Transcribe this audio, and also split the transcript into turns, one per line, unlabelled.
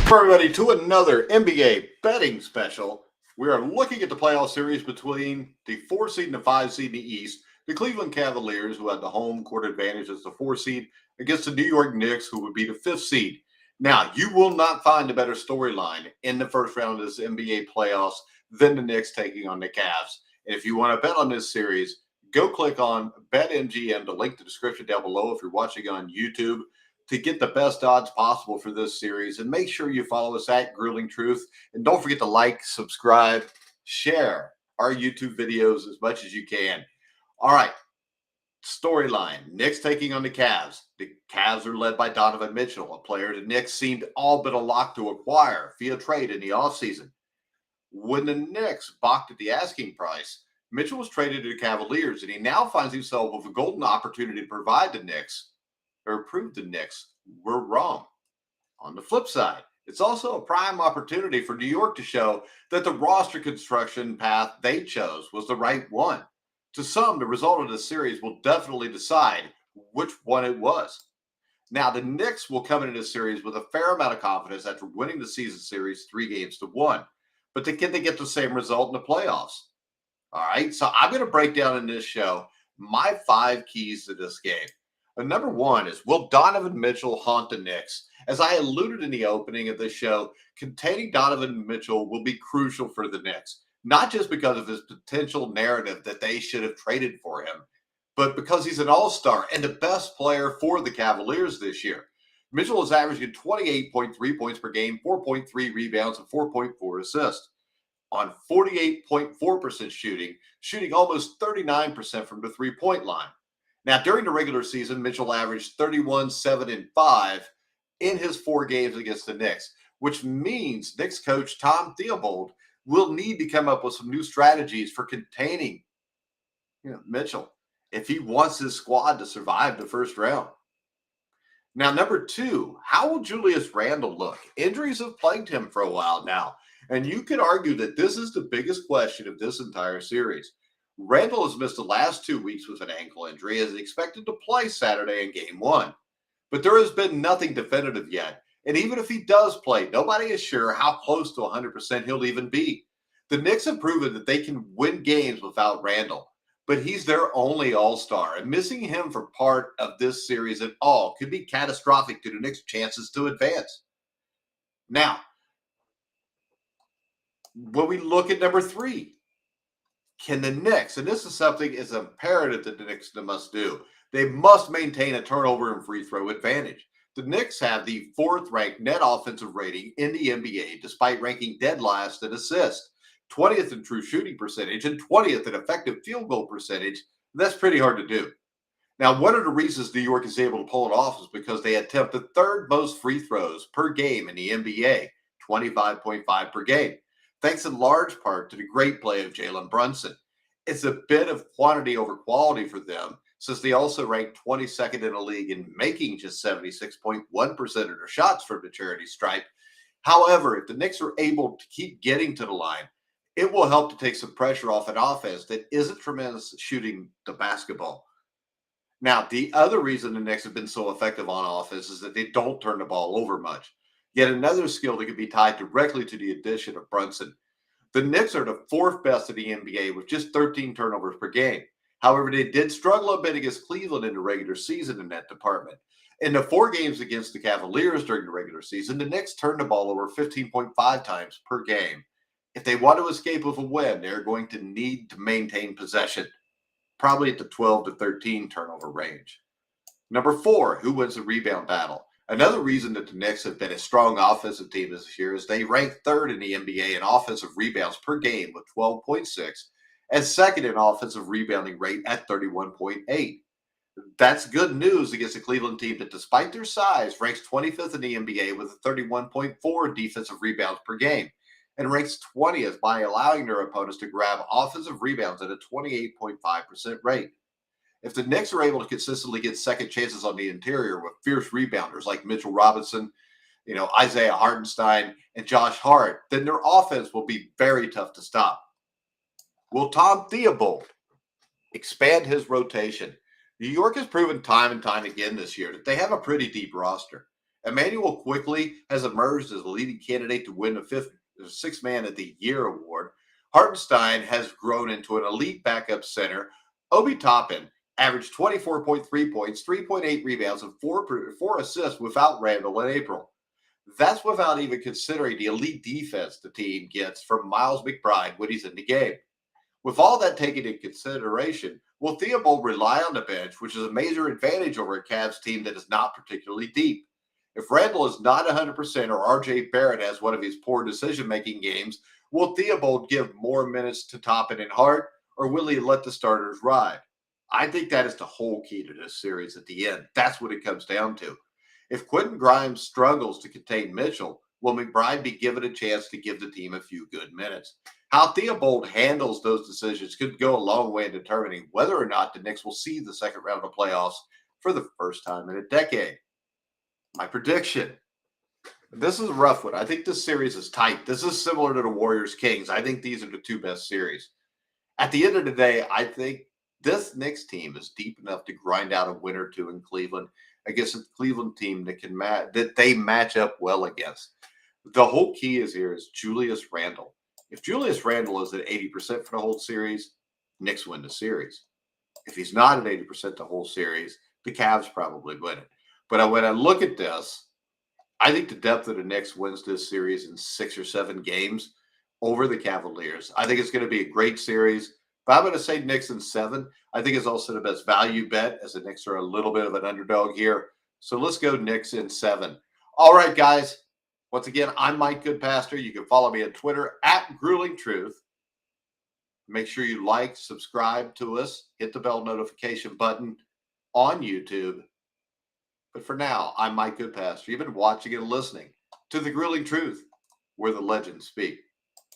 Everybody, to another NBA betting special. We are looking at the playoff series between the 4 seed and the 5 seed in the East. The Cleveland Cavaliers, who had the home court advantage as the 4 seed, against the New York Knicks, who would be the 5th seed. Now, you will not find a better storyline in the first round of this NBA playoffs than the Knicks taking on the Cavs. And if you want to bet on this series, go click on BetMGM, the link in the description down below if you're watching on YouTube, to get the best odds possible for this series. And make sure you follow us at Grilling Truth. And don't forget to like, subscribe, share our YouTube videos as much as you can. All right. Storyline. Knicks taking on the Cavs. The Cavs are led by Donovan Mitchell, a player the Knicks seemed all but a lock to acquire via trade in the offseason. When the Knicks balked at the asking price, Mitchell was traded to the Cavaliers, and he now finds himself with a golden opportunity to provide the Knicks, or prove the Knicks were wrong. On the flip side, it's also a prime opportunity for New York to show that the roster construction path they chose was the right one. To some, the result of the series will definitely decide which one it was. Now, the Knicks will come into this series with a fair amount of confidence after winning the season series 3-1. But can they get the same result in the playoffs? All right, so I'm going to break down in this show my 5 keys to this game. Number 1 is, will Donovan Mitchell haunt the Knicks? As I alluded in the opening of this show, containing Donovan Mitchell will be crucial for the Knicks, not just because of his potential narrative that they should have traded for him, but because he's an all-star and the best player for the Cavaliers this year. Mitchell is averaging 28.3 points per game, 4.3 rebounds, and 4.4 assists on 48.4% shooting almost 39% from the three-point line. Now, during the regular season, Mitchell averaged 31, 7, and 5 in his 4 games against the Knicks, which means Knicks coach Tom Thibodeau will need to come up with some new strategies for containing Mitchell if he wants his squad to survive the first round. Now, number 2, how will Julius Randle look? Injuries have plagued him for a while now, and you could argue that this is the biggest question of this entire series. Randle has missed the last 2 weeks with an ankle injury and is expected to play Saturday in Game 1. But there has been nothing definitive yet. And even if he does play, nobody is sure how close to 100% he'll even be. The Knicks have proven that they can win games without Randle, but he's their only all-star. And missing him for part of this series at all could be catastrophic to the Knicks' chances to advance. Now, when we look at number 3, can the Knicks, and this is something is imperative that the Knicks must do, they must maintain a turnover and free throw advantage. The Knicks have the 4th ranked net offensive rating in the NBA, despite ranking dead last in assists, 20th in true shooting percentage, and 20th in effective field goal percentage. That's pretty hard to do. Now, one of the reasons New York is able to pull it off is because they attempt the 3rd most free throws per game in the NBA, 25.5 per game, thanks in large part to the great play of Jalen Brunson. It's a bit of quantity over quality for them, since they also rank 22nd in the league in making just 76.1% of their shots from the charity stripe. However, if the Knicks are able to keep getting to the line, it will help to take some pressure off an offense that isn't tremendous at shooting the basketball. Now, the other reason the Knicks have been so effective on offense is that they don't turn the ball over much. Yet another skill that can be tied directly to the addition of Brunson. The Knicks are the 4th best in the NBA with just 13 turnovers per game. However, they did struggle a bit against Cleveland in the regular season in that department. In the 4 games against the Cavaliers during the regular season, the Knicks turned the ball over 15.5 times per game. If they want to escape with a win, they're going to need to maintain possession, probably at the 12 to 13 turnover range. Number 4, who wins the rebound battle? Another reason that the Knicks have been a strong offensive team this year is they rank 3rd in the NBA in offensive rebounds per game with 12.6 and 2nd in offensive rebounding rate at 31.8. That's good news against a Cleveland team that, despite their size, ranks 25th in the NBA with a 31.4 defensive rebounds per game and ranks 20th by allowing their opponents to grab offensive rebounds at a 28.5% rate. If the Knicks are able to consistently get second chances on the interior with fierce rebounders like Mitchell Robinson, Isaiah Hartenstein, and Josh Hart, then their offense will be very tough to stop. Will Tom Thibodeau expand his rotation? New York has proven time and time again this year that they have a pretty deep roster. Emmanuel quickly has emerged as the leading candidate to win the Sixth Man of the Year award. Hartenstein has grown into an elite backup center. Obi Toppin averaged 24.3 points, 3.8 rebounds, and four assists without Randall in April. That's without even considering the elite defense the team gets from Miles McBride when he's in the game. With all that taken into consideration, will Theobald rely on the bench, which is a major advantage over a Cavs team that is not particularly deep? If Randall is not 100% or RJ Barrett has one of his poor decision-making games, will Theobald give more minutes to Toppin and Hart, or will he let the starters ride? I think that is the whole key to this series at the end. That's what it comes down to. If Quentin Grimes struggles to contain Mitchell, will McBride be given a chance to give the team a few good minutes? How Theobald handles those decisions could go a long way in determining whether or not the Knicks will see the second round of playoffs for the first time in a decade. My prediction. This is a rough one. I think this series is tight. This is similar to the Warriors-Kings. I think these are the two best series. At the end of the day, I think this Knicks team is deep enough to grind out a win or two in Cleveland against a Cleveland team that can that they match up well against. The whole key is Julius Randle. If Julius Randle is at 80% for the whole series, Knicks win the series. If he's not at 80% the whole series, the Cavs probably win it. But when I look at this, I think the depth of the Knicks wins this series in 6 or 7 games over the Cavaliers. I think it's going to be a great series. But I'm going to say Knicks in 7. I think it's also the best value bet, as the Knicks are a little bit of an underdog here. So let's go Knicks in 7. All right, guys. Once again, I'm Mike Goodpaster. You can follow me on Twitter at Grueling Truth. Make sure you like, subscribe to us, hit the bell notification button on YouTube. But for now, I'm Mike Goodpaster. You've been watching and listening to The Grueling Truth, where the legends speak.